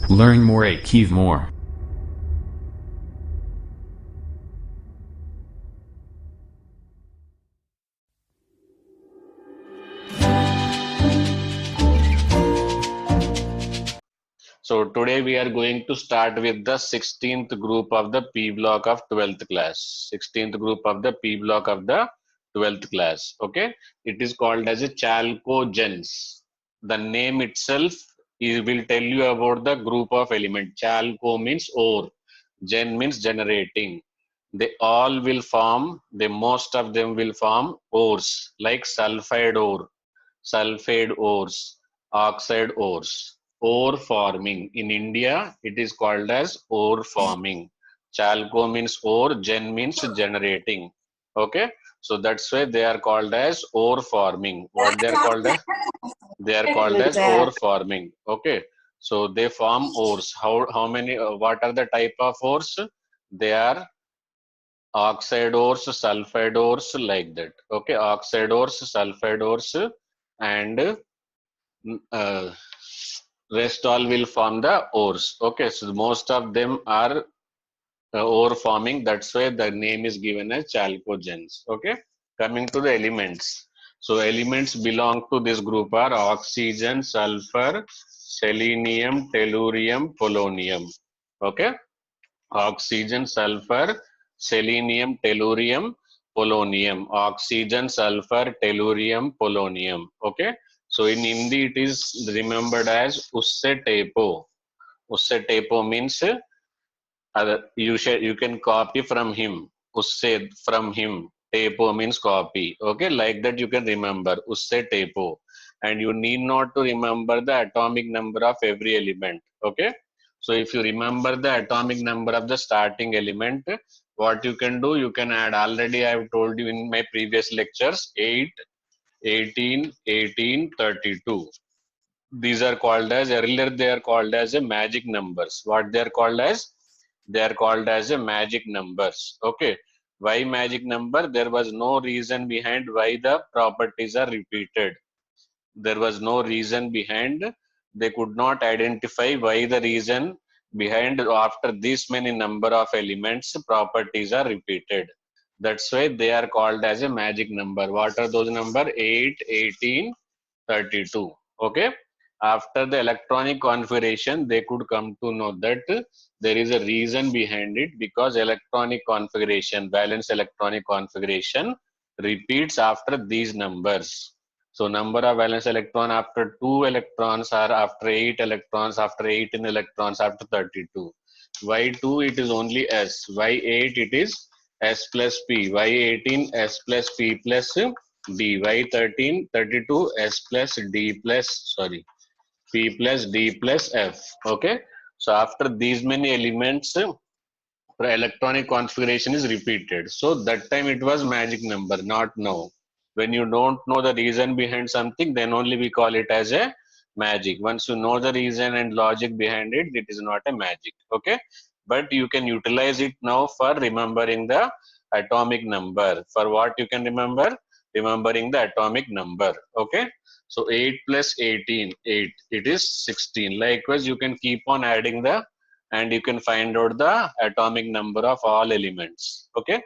Learn more, achieve more. So today we are going to start with the 16th group of the P block of 12th class. 16th group of the P block of the 12th class. Okay. It is called as a chalcogens. The name itself will tell you about the group of element. Chalco means ore. Gen means generating. They all will form, most of them will form ores like sulfide ores, oxide ores. Ore forming. In India, it is called as ore forming. Chalco means ore, gen means generating. Okay, so that's why they are called as ore forming. What they are called as? They are called as ore forming. Okay, so they form ores. How many? What are the type of ores? They are oxide ores, sulfide ores, like that. Okay, oxide ores, sulfide ores, and rest all will form the ores. Okay, so most of them are ore forming. That's why the name is given as chalcogens. Okay, coming to the elements. So elements belong to this group are oxygen, sulfur, selenium, tellurium, polonium. Okay, oxygen, sulfur, selenium, tellurium, polonium. Oxygen, sulfur, tellurium, polonium. Okay. So in Hindi it is remembered as usse tepo. Usse tepo means you can copy from him. Usse from him. Tepo means copy. Okay, like that you can remember usse tepo, and you need not to remember the atomic number of every element. Okay, so if you remember the atomic number of the starting element, what you can do, you can add. Already I have told you in my previous lectures, 8, 18, 18, 32. These are called as, earlier they are called as a magic numbers. What they are called as? They are called as a magic numbers. Okay, why magic number? There was no reason behind why the properties are repeated. There was no reason behind. They could not identify why the reason behind after this many number of elements properties are repeated. That's why they are called as a magic number. What are those number? 8, 18, 32. Okay, after the electronic configuration they could come to know that there is a reason behind it, because electronic configuration, valence electronic configuration repeats after these numbers. So number of valence electron after 2 electrons, or after 8 electrons, after 18 electrons, after 32. Why 2? It is only S. Why 8? It is S plus P. Why 18? S plus P plus D. Why 13? 32 S plus D plus, sorry, P plus D plus F. Okay. So after these many elements, electronic configuration is repeated. So that time it was magic number, not now. When you don't know the reason behind something, then only we call it as a magic. Once you know the reason and logic behind it, it is not a magic. Okay, but you can utilize it now for remembering the atomic number. For what you can remember? Remembering the atomic number. Okay, so 8 plus 18, 8, it is 16. Likewise, you can keep on adding the, and you can find out the atomic number of all elements. Okay,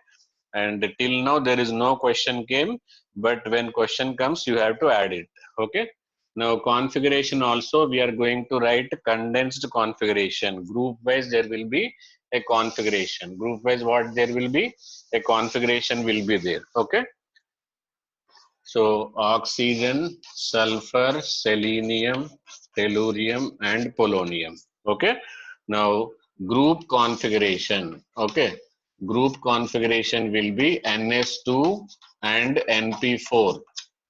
and till now there is no question came, but when question comes you have to add it. Okay, now configuration also we are going to write condensed configuration. Group wise there will be a configuration. Group wise what there will be? A configuration will be there. Okay, so oxygen, sulfur, selenium, tellurium, and polonium. Okay. Now group configuration. Okay. Group configuration will be NS2 and NP4.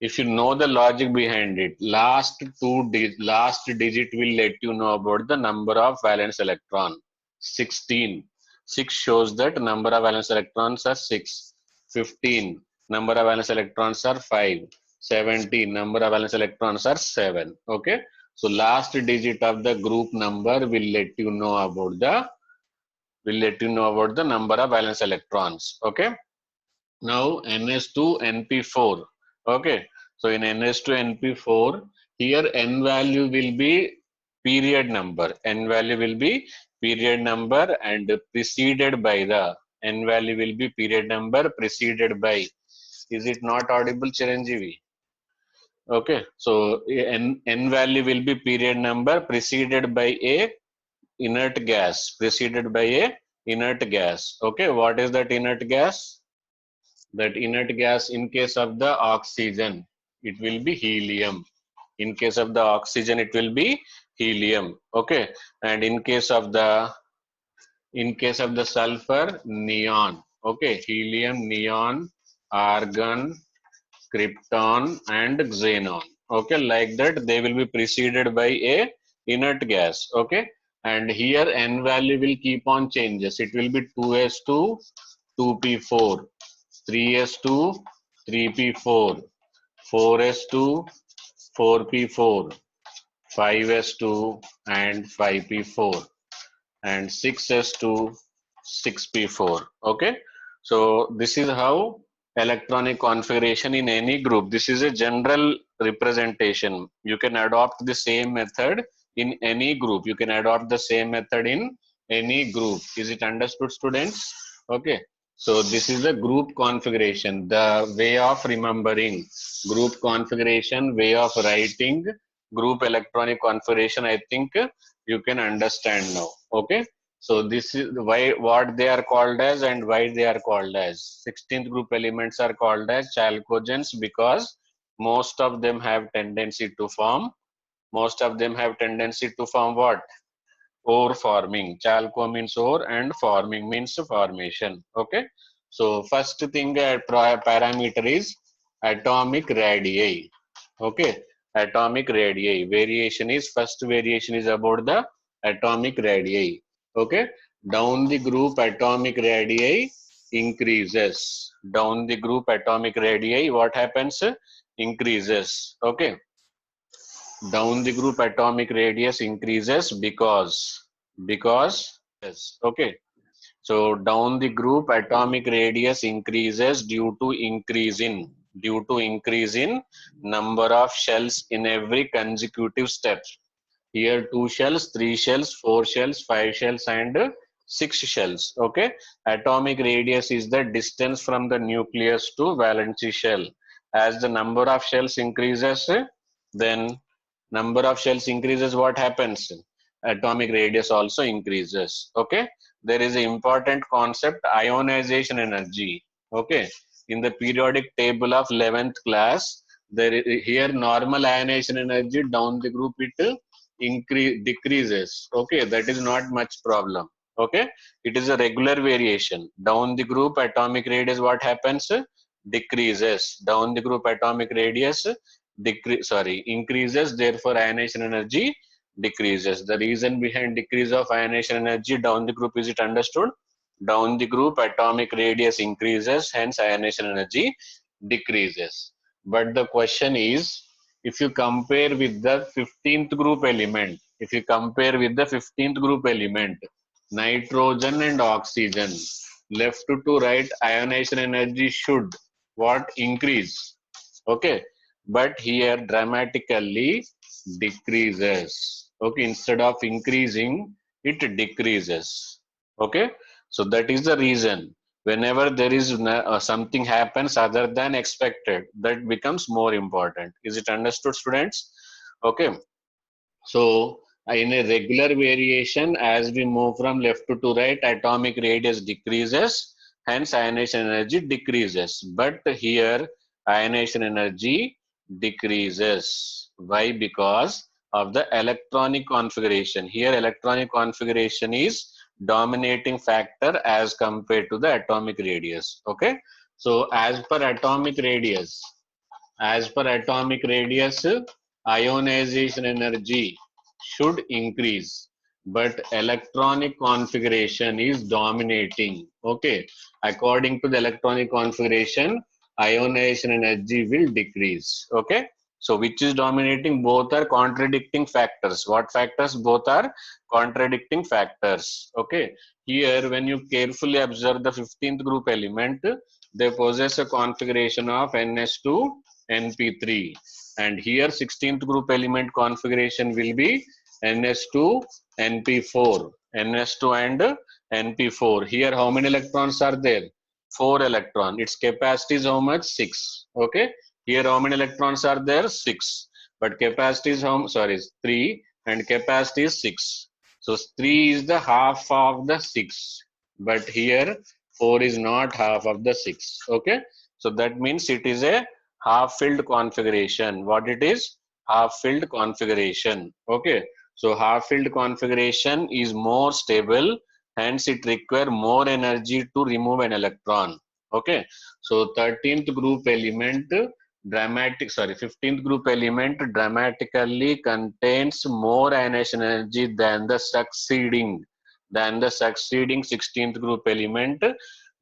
If you know the logic behind it, last digit will let you know about the number of valence electron. 16. 6 shows that number of valence electrons are 6. 15. Number of valence electrons are 5. 17. Number of valence electrons are 7. Okay. So last digit of the group number will let you know about the number of valence electrons. Okay. Now NS2 NP4. Okay. So in NS2 NP4, here N value will be period number. N value will be period number and preceded by the N value will be period number preceded by. Is it not audible, Chiranjeevi? Okay, so N value will be period number preceded by a inert gas, preceded by a inert gas. Okay, what is that inert gas? That inert gas in case of the oxygen, it will be helium. In case of the oxygen, it will be helium. Okay, and in case of the sulfur, neon. Okay, helium, neon, argon, krypton, and xenon. Okay, like that they will be preceded by a inert gas. Okay, and here N value will keep on changes. It will be 2s2, 2p4, 3s2, 3p4, 4s2, 4p4, 5s2, and 5p4, and 6s2, 6p4. Okay, so this is how electronic configuration in any group. This is a general representation. You can adopt the same method in any group. You can adopt the same method in any group. Is it understood, students? Okay, so this is the group configuration, the way of remembering, group configuration, way of writing, group electronic configuration. I think you can understand now. Okay, so this is why what they are called as and why they are called as. 16th group elements are called as chalcogens because most of them have tendency to form what? Ore forming. Chalco means ore and forming means formation. Okay, so first thing parameter is atomic radii. Okay, atomic radii. Variation is, first variation is about the atomic radii. Okay, down the group atomic radii increases. Down the group atomic radii, what happens? Increases. Okay, down the group atomic radius increases because yes. Okay, so down the group atomic radius increases due to increase in number of shells in every consecutive step. Here 2 shells, 3 shells, 4 shells, 5 shells, and 6 shells. Okay, atomic radius is the distance from the nucleus to valency shell. As the number of shells increases, then number of shells increases, what happens? Atomic radius also increases. Okay, there is an important concept, ionization energy. Okay, in the periodic table of 11th class, there is, here normal ionization energy down the group it decreases. Okay, that is not much problem. Okay, it is a regular variation. Down the group atomic radius, what happens? Decreases. Down the group atomic radius increases, therefore ionization energy decreases. The reason behind decrease of ionization energy down the group, is it understood? Down the group atomic radius increases, hence ionization energy decreases. But the question is, if you compare with the 15th group element, nitrogen and oxygen, left to right ionization energy should what? Increase. Okay, but here dramatically decreases. Okay, instead of increasing, it decreases. Okay, so that is the reason. Whenever there is something happens other than expected, that becomes more important. Is it understood, students? Okay, so in a regular variation, as we move from left to right, atomic radius decreases, hence ionization energy decreases. But here ionization energy decreases. Why? Because of the electronic configuration. Here electronic configuration is dominating factor as compared to the atomic radius. Okay, so as per atomic radius, ionization energy should increase, but electronic configuration is dominating. Okay, according to the electronic configuration, ionization energy will decrease. Okay, so which is dominating? Both are contradicting factors. What factors? Both are contradicting factors. Okay, here when you carefully observe the 15th group element, they possess a configuration of NS2 NP3, and here 16th group element configuration will be NH2, NP4, NH2 and NP4. Here, how many electrons are there? 4 electron. Its capacity is how much? 6. Okay. Here, how many electrons are there? 6. But capacity is how? Sorry, 3, and capacity is 6. So 3 is the half of the 6. But here 4 is not half of the 6. Okay. So that means it is a half filled configuration. What it is? Half filled configuration. Okay. So half filled configuration is more stable, hence it require more energy to remove an electron. Okay. So 13th group element 15th group element dramatically contains more ionization energy than the succeeding 16th group element,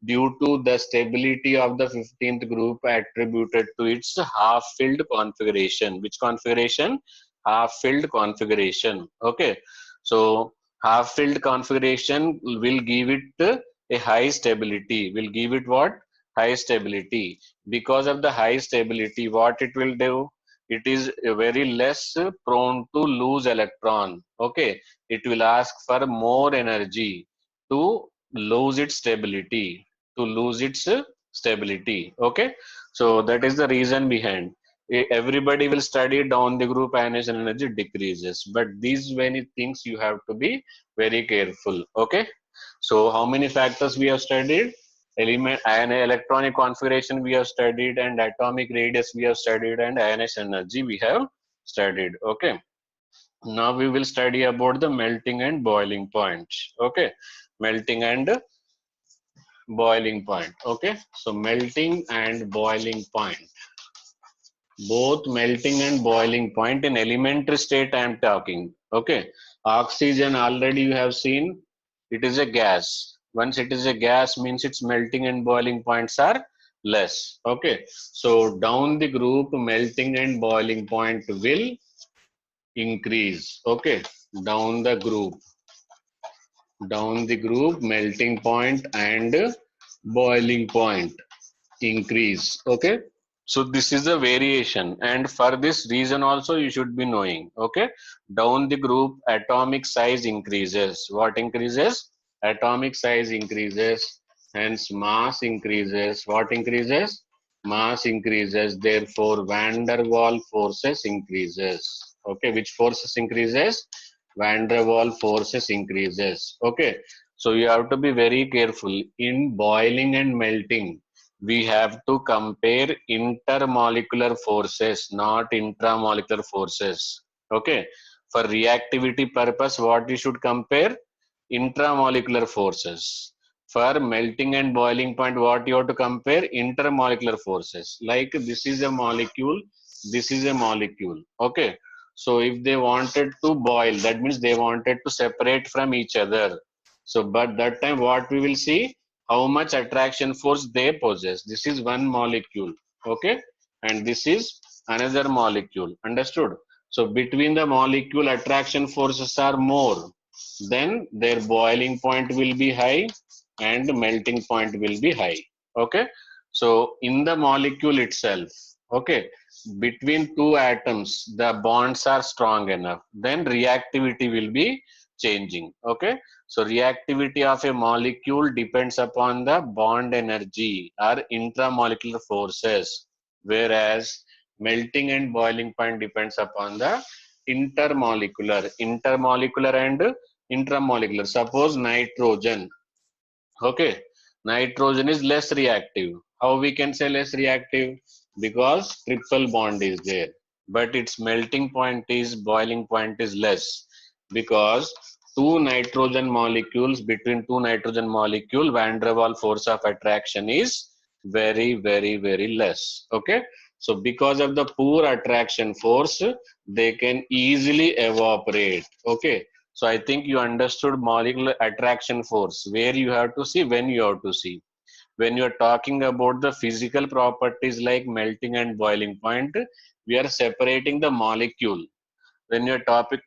due to the stability of the 15th group attributed to its half filled configuration. Which configuration? Half filled configuration. Okay. So half filled configuration will give it a high stability. Will give it what? High stability. Because of the high stability, what it will do? It is very less prone to lose electron. Okay. It will ask for more energy to lose its stability. Okay. So that is the reason behind. Everybody will study down the group ionization energy decreases, but these many things you have to be very careful. Okay. So how many factors we have studied? Element and electronic configuration we have studied, and atomic radius we have studied, and ionization energy we have studied. Okay. Now we will study about the melting and boiling points. Okay. Melting and boiling point. Okay. So melting and boiling point. Both melting and boiling point in elementary state I am talking. Okay. Oxygen already you have seen, it is a gas. Once it is a gas means its melting and boiling points are less. Okay. So down the group melting and boiling point will increase. Okay. Down the group melting point and boiling point increase. Okay. So this is a variation, and for this reason also you should be knowing. Okay. Down the group atomic size increases. What increases? Atomic size increases, hence mass increases. What increases? Mass increases, therefore van der Waals forces increases. Okay. Which forces increases? Van der Waals forces increases. Okay. So you have to be very careful in boiling and melting. We have to compare intermolecular forces, not intramolecular forces. Okay. For reactivity purpose, what we should compare? Intramolecular forces. For melting and boiling point, what you have to compare? Intermolecular forces. Like this is a molecule, this is a molecule. Okay. So if they wanted to boil, that means they wanted to separate from each other. So, but that time what we will see? How much attraction force they possess. This is one molecule. Okay. And this is another molecule. Understood? So between the molecule attraction forces are more, then their boiling point will be high and melting point will be high. Okay. So in the molecule itself, okay, between two atoms the bonds are strong enough, then reactivity will be changing. Okay. So reactivity of a molecule depends upon the bond energy or intramolecular forces, whereas melting and boiling point depends upon the intermolecular and intramolecular. Suppose nitrogen. Okay. Nitrogen is less reactive. How we can say less reactive? Because triple bond is there. But its melting point is, boiling point is less. Because between two nitrogen molecule, van der Waals force of attraction is very, very, very less. Okay. So because of the poor attraction force, they can easily evaporate. Okay. So I think you understood molecular attraction force, where you have to see, when you have to see. When you are talking about the physical properties like melting and boiling point, we are separating the molecule. When you are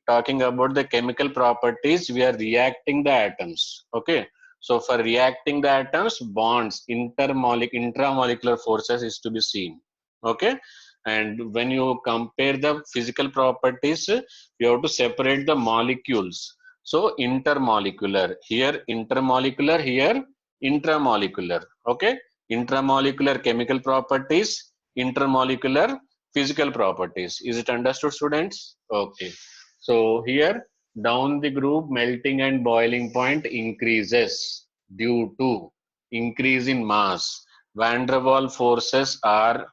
talking about the chemical properties, we are reacting the atoms. Okay. So for reacting the atoms, bonds, intramolecular forces is to be seen. Okay. And when you compare the physical properties, you have to separate the molecules. So intermolecular, here intermolecular, here intramolecular. Okay, intramolecular chemical properties, intermolecular physical properties. Is it understood, students? Okay. So here down the group, melting and boiling point increases due to increase in mass. Van der Waals forces are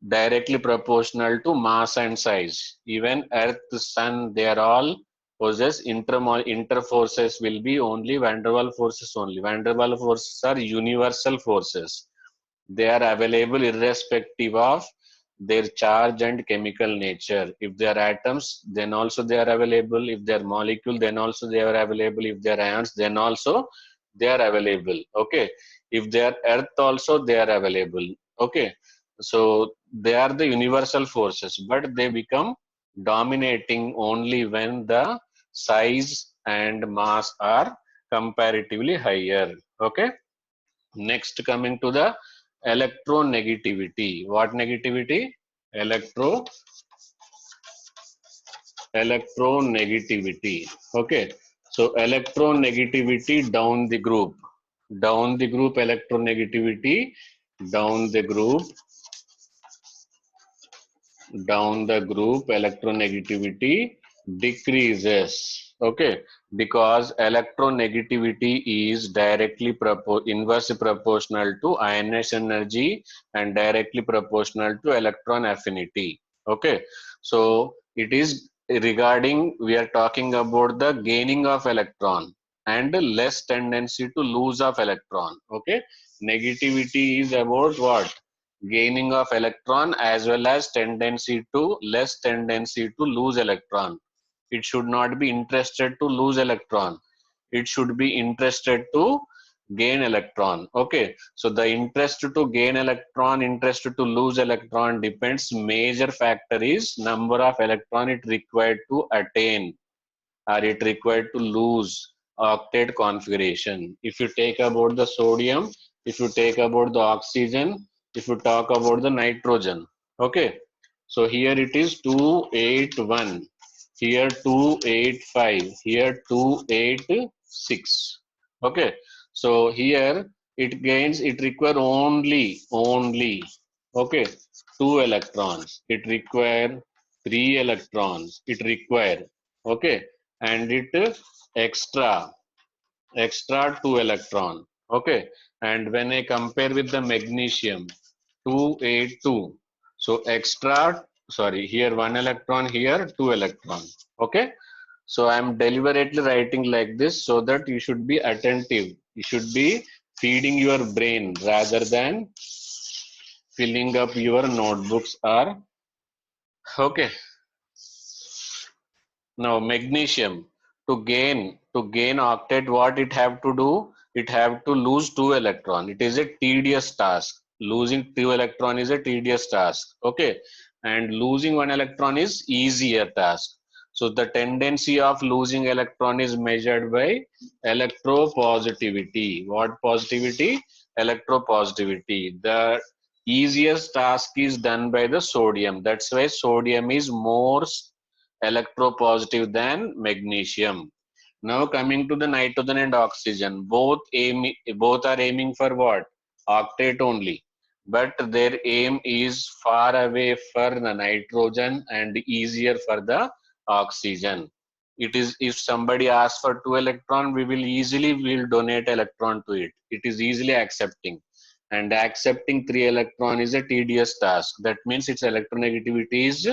directly proportional to mass and size. Even Earth, Sun, they are all possess interforces will be only van der Waals forces only. Van der Waals forces are universal forces. They are available irrespective of their charge and chemical nature. If they are atoms, then also they are available. If they are molecule, then also they are available. If they are ions, then also they are available. Okay. If they are earth, also they are available. Okay. So they are the universal forces, but they become dominating only when the size and mass are comparatively higher. Okay. Next, coming to the electronegativity. What negativity? Electro electronegativity. Okay. So electronegativity down the group. Down the group electronegativity. Down the group. Down the group electronegativity decreases. Okay, because electronegativity is directly inversely proportional to ionization energy and directly proportional to electron affinity. Okay, so it is regarding, we are talking about the gaining of electron and less tendency to lose of electron. Okay, negativity is about what? Gaining of electron as well as less tendency to lose electron. It should not be interested to lose electron. It should be interested to gain electron. Okay, so the interest to gain electron, interest to lose electron depends. Major factor is number of electron it required to attain or it required to lose octet configuration. If you take about the sodium, if you take about the oxygen, if you talk about the nitrogen, okay. So here it is 281, here 285, here 286. Okay. So here it gains, it require only, okay, 2 electrons. It require 3 electrons. It require, okay, and it extra 2 electron. Okay, and when I compare with the magnesium 282, so extra, sorry, here 1 electron, here 2 electron. Okay, so I am deliberately writing like this so that you should be attentive. You should be feeding your brain rather than filling up your notebooks are okay. Now magnesium, to gain octet, what it have to do? It have to lose 2 electron. It is a tedious task. Losing 2 electron is a tedious task. Okay, and losing 1 electron is easier task. So the tendency of losing electron is measured by electropositivity. What positivity? Electropositivity. The easiest task is done by the sodium. That's why sodium is more electropositive than magnesium. Now coming to the nitrogen and oxygen, both are aiming for what? Octet only. But their aim is far away for the nitrogen and easier for the oxygen. It is, if somebody asks for 2 electron, we will donate electron to it. It is easily accepting. And accepting 3 electron is a tedious task. That means its electronegativity is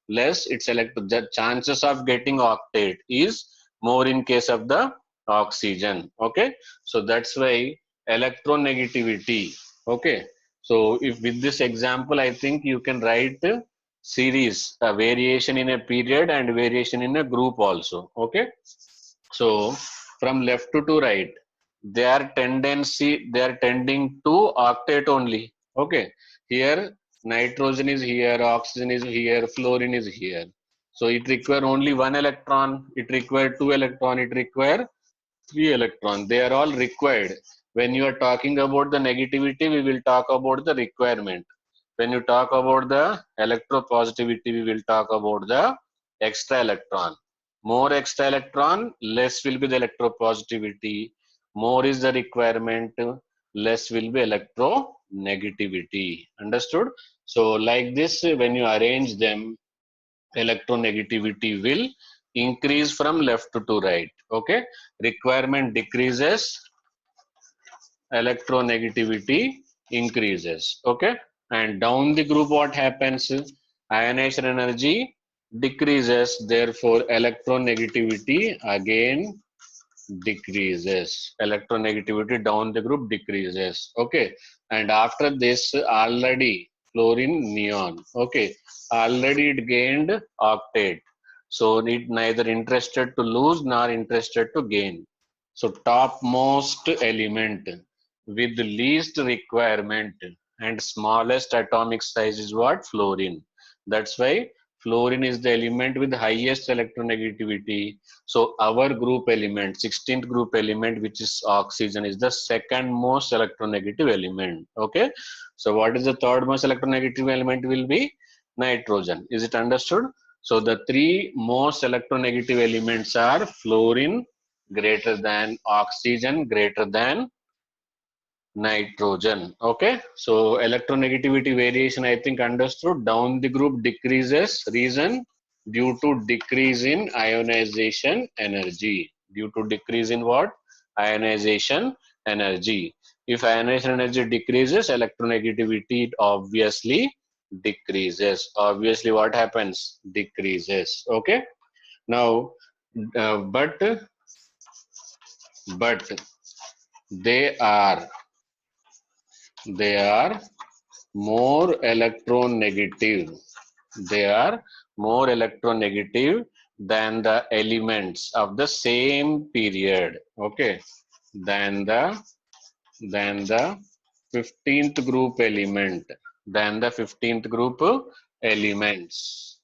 less, the chances of getting octet is more in case of the oxygen. Okay, so that's why electronegativity. Okay, so if with this example, I think you can write series, a variation in a period and variation in a group also. Okay, so from left to right, they are tending to octet only. Okay, here nitrogen is here, oxygen is here, fluorine is here. So it require only 1 electron, it require 2 electron, it require 3 electron. They are all required. When you are talking about the negativity, we will talk about the requirement. When you talk about the electropositivity, we will talk about the extra electron. More extra electron, less will be the electropositivity. More is the requirement, less will be electronegativity. Understood? So like this, when you arrange them, electronegativity will increase from left to right. Okay, requirement decreases, electronegativity increases. Okay, and down the group what happens? Ionization energy decreases, therefore electronegativity again decreases. Electronegativity down the group decreases. Okay, and after this, already fluorine neon, okay, already it gained octet, so it neither interested to lose nor interested to gain. So topmost element with the least requirement and smallest atomic size is what? Fluorine. That's why fluorine is the element with highest electronegativity. So our group element, 16th group element, which is oxygen, is the second most electronegative element. Okay. So what is the third most electronegative element will be? Nitrogen. Is it understood? So the three most electronegative elements are fluorine greater than oxygen greater than nitrogen. Okay. So electronegativity variation, I think understood. Down the group decreases. Reason? Due to decrease in ionization energy. Due to decrease in what? Ionization energy. If ionization energy decreases, electronegativity obviously decreases. Obviously what happens? Decreases. Okay. Now, but they are they are more electronegative. They are more electronegative than the elements of the same period. Okay, than the 15th group element, than the 15th group elements,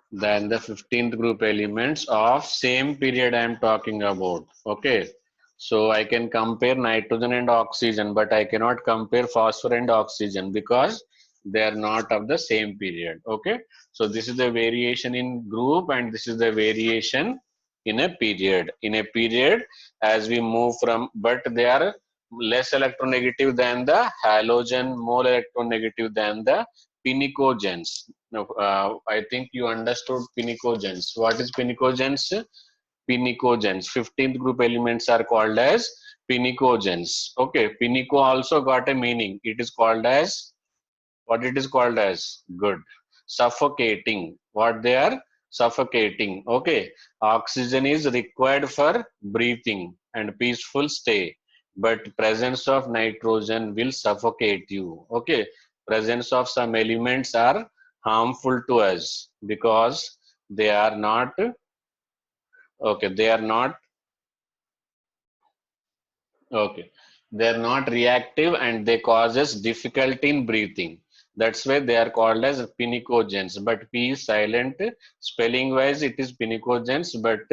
than the 15th group elements of same period I am talking about. Okay, so I can compare nitrogen and oxygen, but I cannot compare phosphor and oxygen because they are not of the same period. Okay, so this is the variation in group and this is the variation in a period. In a period, as we move from, but they are less electronegative than the halogen, more electronegative than the pinicogens. Now, I think you understood pinicogens. What is pinicogens? Pinicogens. 15th group elements are called as pinicogens. Okay, pinico also got a meaning. It is called as, what it is called as? Good. Suffocating. What they are? Suffocating. Okay. Oxygen is required for breathing and peaceful stay. But presence of nitrogen will suffocate you. Okay. Presence of some elements are harmful to us because they are not, okay, they are not, okay, they're not reactive and they causes difficulty in breathing. That's why they are called as pinicogens. But P is silent. Spelling wise, it is pinicogens, but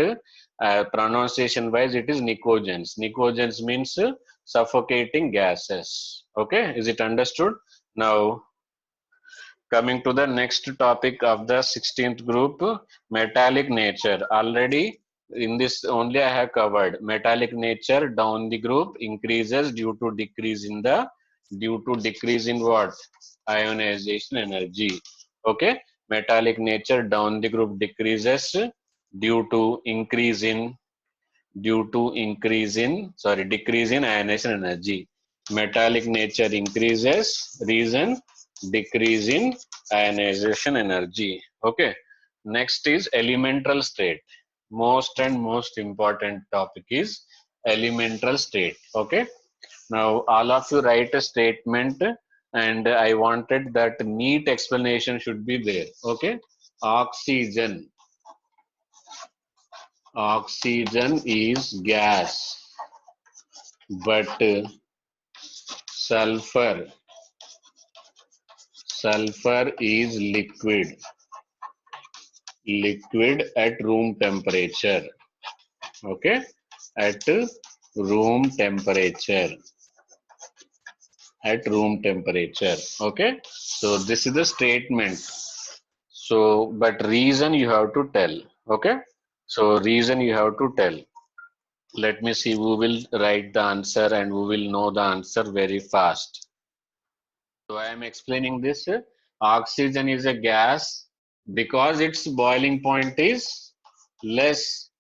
pronunciation wise, it is nicogens. Nicogens means suffocating gases. Okay, is it understood? Now, coming to the next topic of the 16th group, metallic nature. Already in this only I have covered. Metallic nature down the group increases due to decrease in the, due to decrease in what? Ionization energy. Okay. Metallic nature down the group decreases due to increase in, decrease in ionization energy. Metallic nature increases, reason decrease in ionization energy. Okay, next is elemental state. Most and most important topic is elemental state. Okay, now all of you write a statement and I wanted that neat explanation should be there. Okay, oxygen, oxygen is gas, but sulfur, sulfur is liquid, liquid at room temperature. Okay, at room temperature. at room temperature. Okay, so this is the statement. So, but reason you have to tell. Okay, so reason you have to tell. Let me see who will write the answer and who will know the answer very fast. So I am explaining this. Oxygen is a gas because its boiling point is less.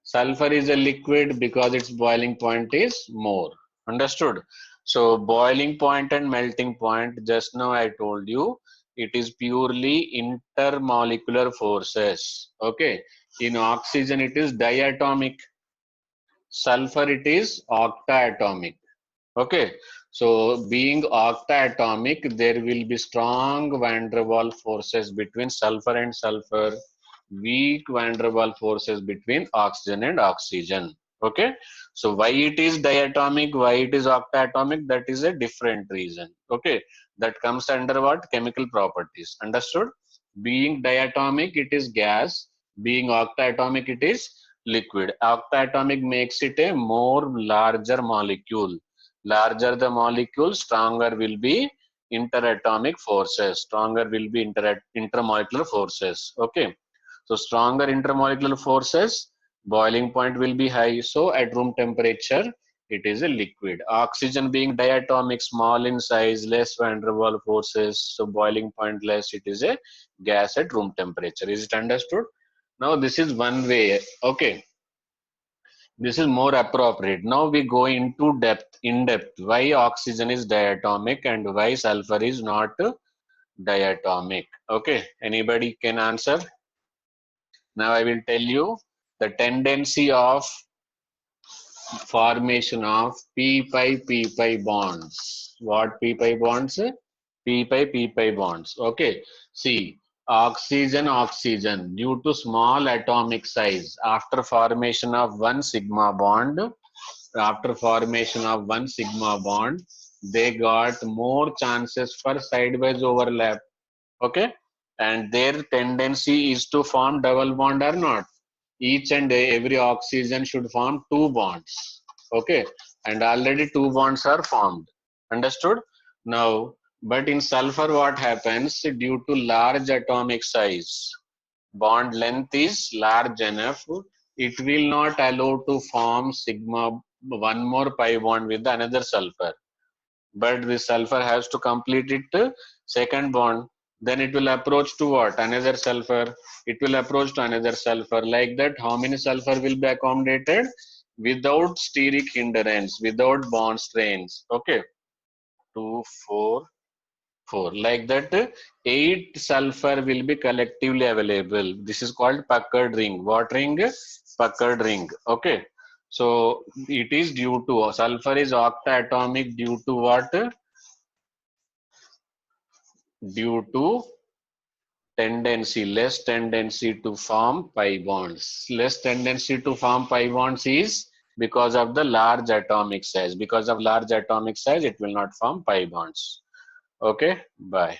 Sulfur is a liquid because its boiling point is more. Understood? So boiling point and melting point, just now I told you, it is purely intermolecular forces. Okay. In oxygen, it is diatomic. Sulfur, it is octaatomic. Okay, so being octaatomic, there will be strong van der Waals forces between sulfur and sulfur, weak van der Waals forces between oxygen and oxygen. Okay, so why it is diatomic, why it is octaatomic, that is a different reason. Okay, that comes under what? Chemical properties. Understood? Being diatomic, it is gas. Being octaatomic, it is liquid. Octaatomic makes it a more larger molecule. Larger the molecule, stronger will be interatomic forces. Stronger will be intermolecular forces. Okay. So stronger intermolecular forces, boiling point will be high. So at room temperature, it is a liquid. Oxygen being diatomic, small in size, less van der Waals forces. So boiling point less, it is a gas at room temperature. Is it understood? Now this is one way. Okay. This is more appropriate. Now we go into in depth, why oxygen is diatomic and why sulfur is not diatomic. Okay, anybody can answer? Now I will tell you the tendency of formation of p-pi p-pi bonds. What p-pi bonds? P-pi p-pi bonds. Okay, see, oxygen oxygen due to small atomic size, after formation of one sigma bond, they got more chances for sidewise overlap. Okay, and their tendency is to form double bond or not. Each and every oxygen should form two bonds. Okay, and already two bonds are formed. Understood? Now, but in sulfur, what happens due to large atomic size? Bond length is large enough, it will not allow to form sigma one more pi bond with another sulfur. But the sulfur has to complete it second bond. Then it will approach to what? Another sulfur. It will approach to another sulfur. Like that, how many sulfur will be accommodated? Without steric hindrance, without bond strains. Okay. 2, 4, 4. Like that, 8 sulfur will be collectively available. This is called puckered ring. What ring? Puckered ring. Okay. So it is due to sulfur is octaatomic due to what? Due to less tendency to form pi bonds. Less tendency to form pi bonds is because of the large atomic size. Because of large atomic size, it will not form pi bonds. Okay, bye.